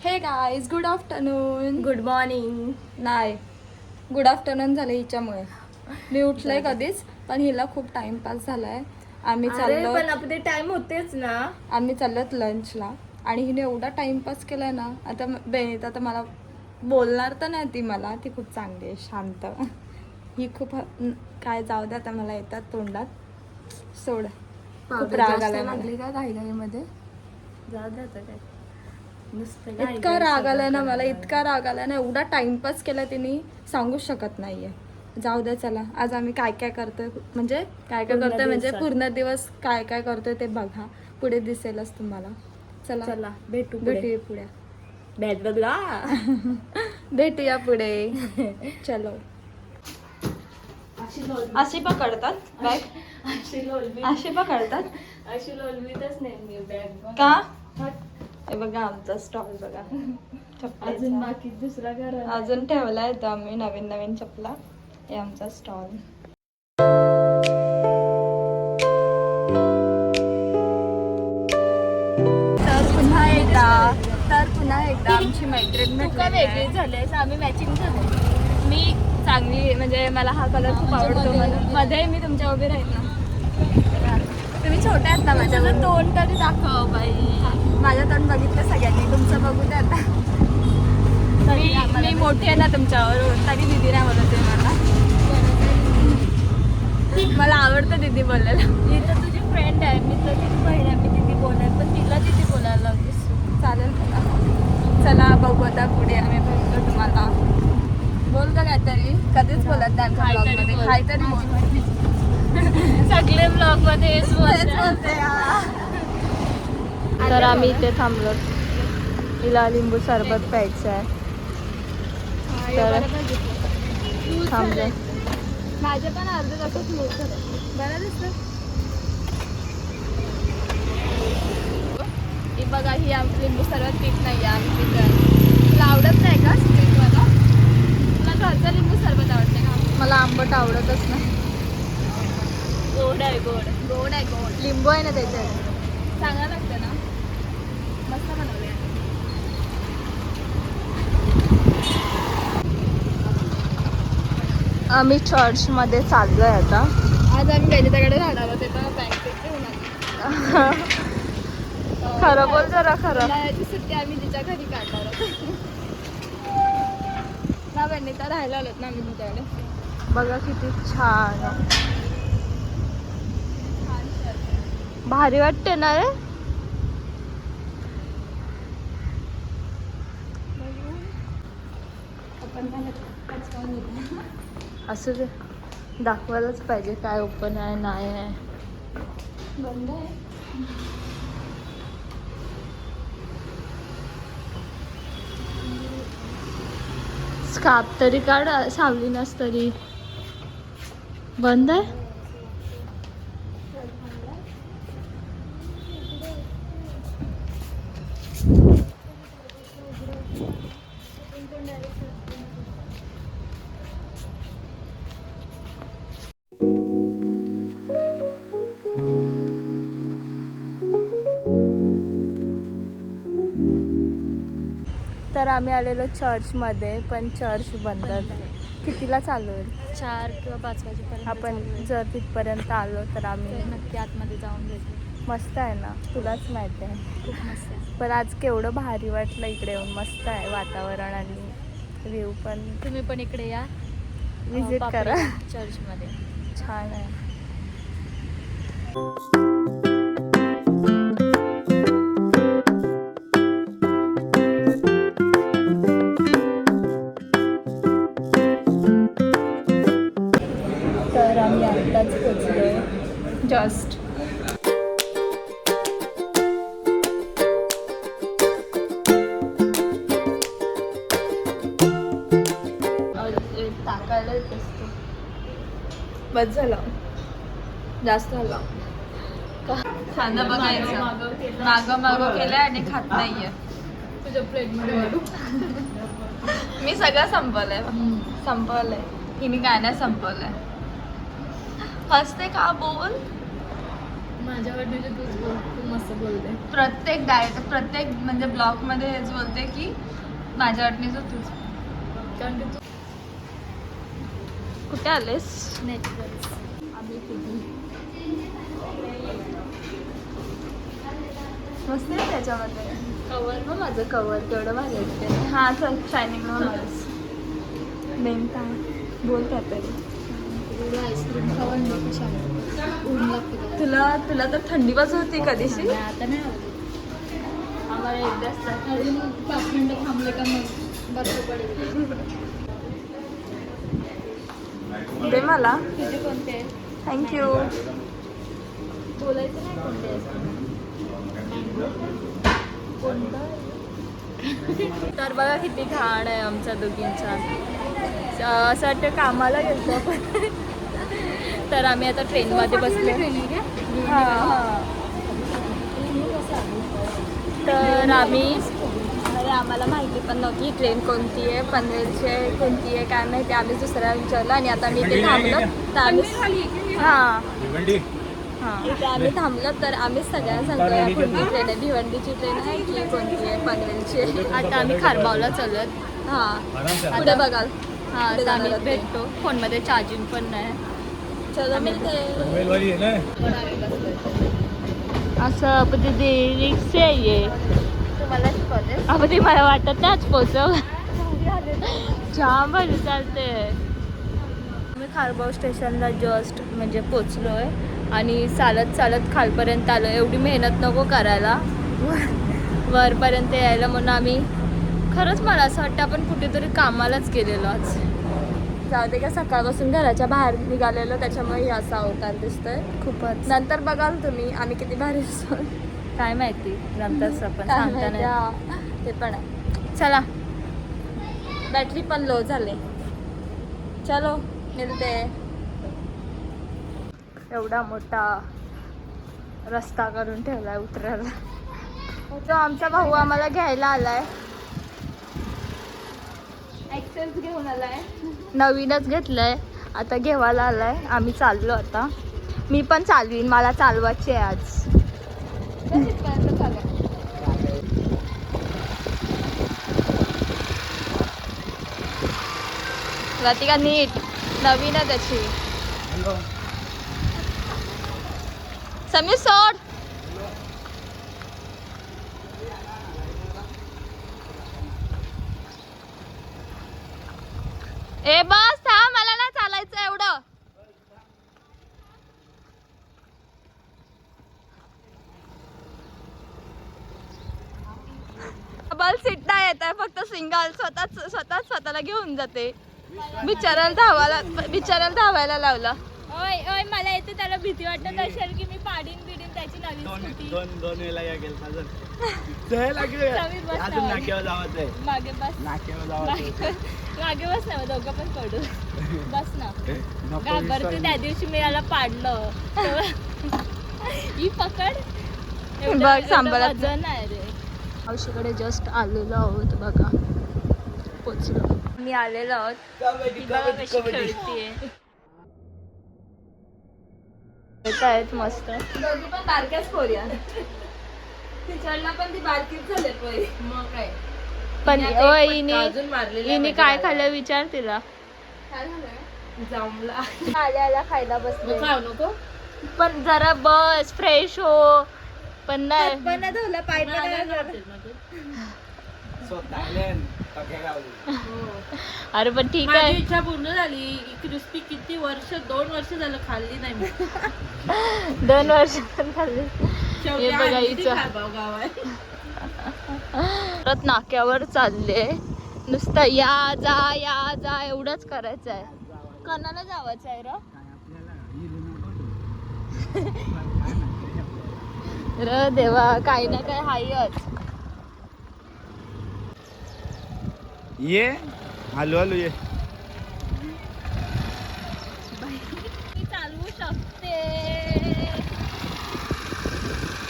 हे guys good afternoon. Good morning. नाही, good afternoon झालं हिच्यामुळे. मी उठलंय कधीच, पण हिला खूप टाइमपास झालाय. आम्ही चाललो, पण आपले टाइम होतेच ना. आम्ही चाललोत लंचला आणि हिने एवढा टाइमपास केलाय ना. आता बेनिता तर मला बोलणार तर नाही, ती मला ती खूप चांगली आहे, शांत. ही खूप काय जाऊ दे आता, मला येतात तोंडात. सोड, खूप राग आलाय लागली का घाईघाईमध्ये. जाऊ दे आता काय नुसतं इतका राग आलाय ना मला, इतका राग आलाय ना. एवढा टाइमपास केला तिने, सांगूच शकत नाहीये. जाऊ द्या, चला आज आम्ही काय काय करतोय, म्हणजे काय काय करतोय म्हणजे पूर्ण दिवस काय काय करतोय ते बघा, पुढे दिसेलच तुम्हाला. चला चला भेटूया पुढे. बॅट बघला. भेटूया पुढे. चलो. अशी पकडतात बॅग, अशी पकडतात. अशी लोलवीतच नाही मी बॅग का? हे बघा आमचा स्टॉल बघा. अजून बाकी दुसरा घर अजून ठेवलाय तो आम्ही नवीन नवीन चपला. हे आमचा स्टॉल. तर पुन्हा एकदा आमची मैत्रीण वेगळी झाली. आम्ही मॅचिंग झालो. मी चांगली, म्हणजे मला हा कलर खूप आवडतो. मध्ये मी तुमच्या उभी राहील ना. तुम्ही छोट्या आहात ना माझ्यावर. तोंड तरी दाखव बाई. माझं तोंड बघितलं सगळ्यांनी, तुमचं बघू द्या आता. मी मोठी आहे ना तुमच्यावर, तरी दीदी नाही बोलत आहे मला आवडतं दीदी बोलायला. मी तर तुझी फ्रेंड आहे, मी तर तुझी बहीण आहे. मी दीदी बोलाय, पण तिला दीदी बोलायला लागलीस. चालेल. चला बघू आता पुढे, आम्ही भेटतो तुम्हाला. बोल का काहीतरी, कधीच बोलत नाही आमच्या ब्लॉगमध्ये. काहीतरी बोल. सगळे ब्लॉग मध्ये हेच बोलते. तर आम्ही इथे थांबलो. तिला लिंबू सरबत प्यायचं आहे, तर थांबलो. माझे पण अर्धे तसंच मिळतं. बरं दिसतं. ही बघा, ही आमची लिंबू सरबत पीत नाही आहे, आम्ही पितोय. तुला आवडत नाही का स्वीटवाला? तुला घरचं लिंबू सरबत आवडते का? मला आंबट आवडतच नाही. गोड आहे, गोड गोड आहे, गोड. लिंबू आहे ना त्याच्यात, चांगलं लागतं ना. मस्त बनवले. आम्ही चर्चमध्ये चाललोय आता. आज आम्ही बेनिताकडे राहणार आहोत. तर बँकेत घेऊन आलो. खरं बोल जरा, खरं. याची सुट्टी आम्ही तिच्या घरी काढणार आहोत ना. बेनिता राहायला आलोत ना आम्ही तुमच्याकडे. बघा किती छान भारी वाटते ना रे. असं ते दाखवायलाच पाहिजे काय ओपन आहे नाही आहे. बंद आहे. स्कार्फ तरी काढ, सावली नस तरी. बंद आहे. तर आम्ही आलेलो चर्चमध्ये, पण चर्च बंद. कितीला चालू होईल? 4 किंवा 5 वाजेपर्यंत. आपण जर तिथपर्यंत आलो तर आम्ही नक्की आतमध्ये जाऊन भेटू. मस्त आहे ना, तुलाच माहिती आहे. खूप मस्त आहे. पण आज केवढं भारी वाटलं इकडे येऊन. मस्त आहे वातावरण आणि व्ह्यू पण. तुम्ही पण इकडे या, विजिट करा चर्चमध्ये. छान आहे. तर आम्ही आत्ताच पोचलोय जस्ट. टाकायला असतो. बस झाला, जास्त झाला. खाणं बघायचं, मागं केलंय आणि खात नाहीये. तुझ्या प्लेटमध्ये मी सगळं संपवलंय. हिने काय नाही संपवलंय. हसते का बोल. माझ्या वाटणीचे तूच बोल, तू मस्त बोलते. प्रत्येक म्हणजे ब्लॉग मध्ये हेच बोलते की माझ्या वाटणीचं तूच. कारण की तू कुठे आलेस? नॅचरल. आम्ही किती मस्त आहे त्याच्यामध्ये कवर मग माझं कवर तेवढं भारी वाटते. हां चल शायनिंग मारस मेन काय बोल काहीतरी. आईस्क्रीम खावा नको शांत ऊन लागते. तुला तर थंडी वाजत होती कधीशी. आता नाही आवडत आम्हाला. एकदाच अजून 5 मिनिटं थांबले का मग बर्फ पडेल. दे मला. तुझे कोणते आहे? थँक्यू. बोलायचं नाही कोणते आईस्क्रीम. तर बघा किती घाण आहे आमच्या दोघींचा. असं वाटतं कामाला गेलो आपण. तर आम्ही आता ट्रेनमध्ये बसलो. हां हां. तर आम्हाला माहिती पण नव्हती ट्रेन कोणती आहे, पनवेलची आहे कोणती आहे काय माहिती. आम्ही दुसऱ्या विचारलं आणि आता मी इथे थांबलो तर आम्ही हां इथे आम्ही थांबलो तर आम्ही सगळ्यांना सांगतो या कोणती ट्रेन आहे, भिवंडीची ट्रेन आहे की कोणती आहे, पनवेलची आहे. आता आम्ही खारबावला चालत. हां पुढे बघाल. हां आता आम्ही भेटतो. फोनमध्ये चार्जिंग पण नाही. चलो मिळते. असं आपण तिथे रिक्षा ये तुम्हाला शिकवते आपण ते मला वाटत नाच पोचव. जाम भारी चालते. मी खारबाव स्टेशनला जस्ट म्हणजे पोचलो आहे आणि चालत खालपर्यंत आलो. एवढी मेहनत नको करायला वरपर्यंत यायला. म्हणून आम्ही खरंच मला असं वाटतं आपण कुठेतरी कामालाच गेलेलो आज. जाऊ दे का सकाळपासून घराच्या बाहेर निघालेलो त्याच्यामुळे असा अवतार दिसतोय. खूपच नंतर बघाल तुम्ही आम्ही किती भारी दिसतो काय माहिती नंतरच आपण सांगता नाही. ते पण आहे. चला बॅटरी पण लो झाले. चलो मिळते. एवढा मोठा रस्ता करून ठेवलाय उतरायला. तो आमचा भाऊ आम्हाला घ्यायला आलाय. एक्सेस घेऊन आलाय. नवीनच घेतलंय आता घेवायला आलाय. आम्ही चाललो आता. मी पण चालवीन मला चालवायची आहे आज. राधिका नीट नवीन आहे त्याची. समीर सोड. ए बस थांब मला ना चालायचं एवढं. डबल सीट नाही येत आहे फक्त सिंगल. स्वतःला घेऊन जाते. बिचारायला धावायला लावला. ओय ओय मला येते. त्याला भीती वाटत असेल की मी पाडीन बिडीन त्याची नवीन स्कूटी. दोन वेळा गेल मागे बस मागे बस ना दोघं पण पडू. बस ना घाबरते. त्या दिवशी मी याला पाडलं ही पकड. बघ सांभाळत वजन आहे रे. मावशीकडे जस्ट आलेलो आहोत बघा. पोचलो मी आलेलो आहोत. ती बघा कशी खेळतीये. आहेत मस्त. दोघी पण बारक्याच पोरी आहेत. तिच्याला पण ती बारकीच झाले पोरी. मग काय पण हिने काय खाल्लं विचार तिला. काय झालं जमला. आल्या खायला बसलो. खाऊ नको पण जरा बस फ्रेश हो. पण नाही पण धुला पाय अरे पण ठीक माझी आहे. इच्छा पूर्ण झाली. क्रिस्पी किती वर्ष 2 वर्ष झालं खाल्ली नाही मी. 2 वर्ष पण खाल्ली. शेवटी हे बघा आणली हिचं. खारबाव गावात. परत नाक्यावर चालले. नुसतं या जा एवढंच करायचं आहे. कणाला जावायचं आहे र देवा. काही ना काय हायच. ये हॅलो ये. मी चालवू शकते.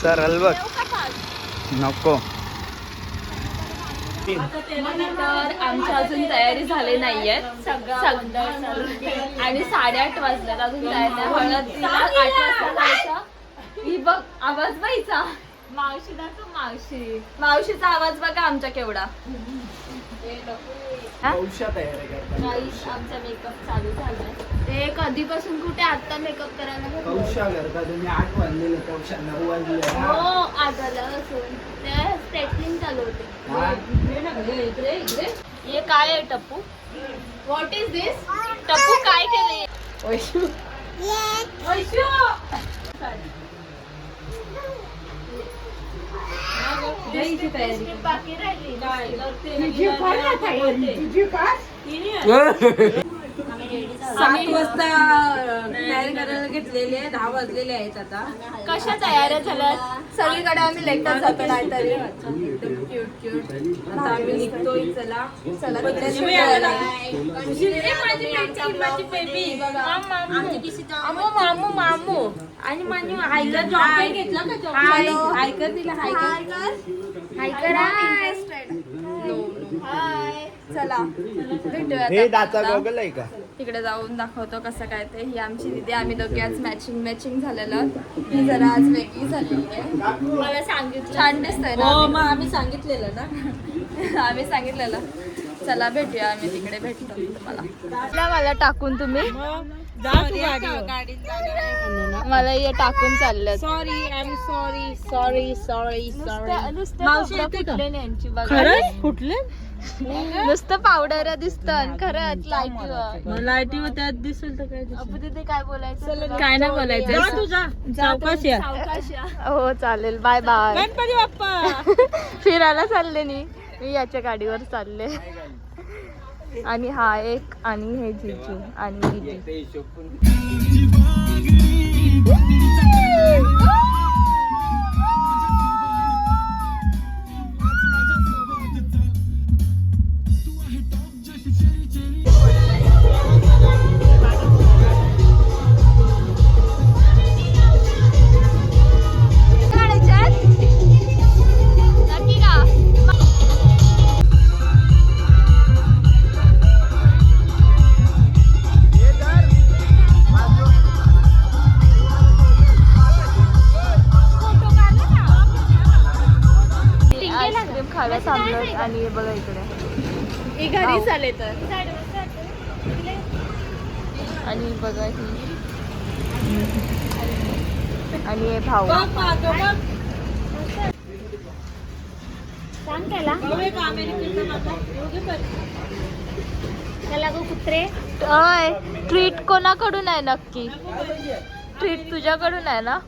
सर हलवत येऊ का fast? नको. तर आमची अजून तयारी झाली नाहीये. सगळं आणि 8:30 वाजल्यात अजून जायचं. हळदीला 8 वाजता जायचं. ही बघ आवाज बाईचा. मावशी दाखव मावशी. मावशीचा आवाज बघा आमच्या केवढा. हा? गाईस आमचा मेकअप चालू झालाय. ते कधीपासून कुठे आता मेकअप करायला घेतलं? हो आठवल्यापासून ते स्ट्रेटनिंग चालू होते. हे काय आहे टप्पू? व्हॉट इज दिस? टप्पू काय केले? वैशू बाकी राहिली. आम्ही 7 वाजता तयारी करायला घेतलेली आहे. 10 वाजलेले आहेत आता. कशा तयार झाल्या? सगळीकडे आम्ही लेटच जातो नाहीतरी. आता आम्ही निघतोय. चला चला तिकडे shoot यायला. मामू मामू आणि मान्य आईला जॉब घेतला का जॉब? हाय कर तिला हाय कर. चला भेटूया हे आता. दाचा गॉगल आहे का? तिकडे जाऊन दाखवतो कसं काय ते. ही आमची दिदी, आम्ही दोघे आज मॅचिंग झालेलं. ही जरा आज वेगळी झालेली आहे. मला सांगितलं छान दिसतंय ना. हो मग आम्ही सांगितलेलं ना. आम्ही सांगितलेलं. चला भेटूया, आम्ही तिकडे भेटतो तुम्हाला. मला टाकून तुम्ही मला हे टाकून चाललं. सॉरी आय एम सॉरी मावशी फुटले नाही यांची बघा. खरंच फुटले. नुसतं पावडर दिसतं खरंच लाईटीवर. लाईटीवर त्यात दिसेल तर काय अबू तिथे काय बोलायचं? काय नाही बोलायचं. तुझा चौकशी आहे. सावकाश या. हो चालेल. Bye bye. गणपती बाप्पा. फिरायला चालले मी याच्या गाडीवर चालले. आणि हा एक आणि हे जीजू आणि दीदी. नक्की का? आईस्क्रीम खायला थांबलोय आणि हे बघा इकडे घरीच आले तर आणि बघा ही आणि हे भाऊ. सांग त्याला त्याला गो कुत्रे. अय ट्रीट कोणाकडून आहे नक्की? ट्रीट तुझ्याकडून आहे ना?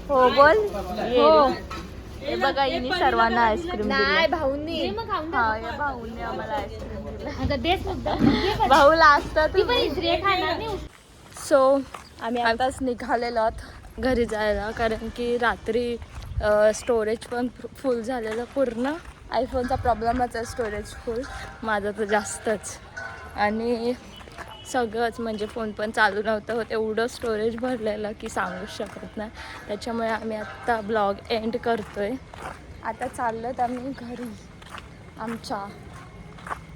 हो बोल. हो हे बघा हिने सर्वांना आईस्क्रीम नाही दिली. भाऊनी हा या भाऊने आम्हाला आईस्क्रीम दिलं. आता देच मुद्दा भाऊला असतात. ती पण इजरे खाणार नाही. सो आम्ही आताच निघालेलो आहोत घरी जायला, कारण की रात्री स्टोरेज पण फुल झालेलं पूर्ण. आयफोनचा प्रॉब्लेमच आहे स्टोरेज फुल, माझं तर जास्तच. आणि सगळंच म्हणजे फोन पण चालू नव्हतं होत, एवढं स्टोरेज भरलेलं की सांगूच शकत नाही. त्याच्यामुळे आम्ही आत्ता ब्लॉग एंड करतो आहे. आता चाललोत आम्ही घरी आमच्या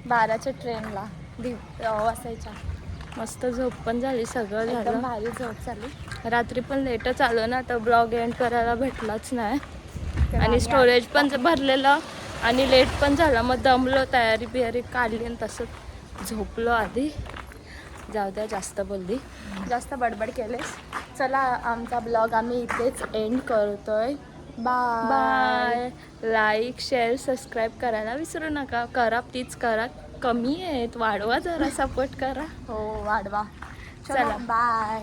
12च्या ट्रेनला वासायच्या. मस्त झोप पण झाली, सगळं झालं, भारी झोप झाली. रात्री पण लेटच आलो ना, तर ब्लॉग एंड करायला भेटलाच नाही. आणि स्टोरेज पण भरलेलं आणि लेट पण झाला, मग दमलो, तयारी बियारी काढली आणि तसंच झोपलो आधी. जाऊ द्या, जास्त बोलली, जास्त बडबड केलेस. चला आमचा ब्लॉग आम्ही इथेच एंड करतोय. बाय. लाईक शेअर सबस्क्राईब करायला विसरू नका. करा प्लीज करा, कमी आहेत, वाढवा जरा, सपोर्ट करा. हो वाढवा. चला बाय.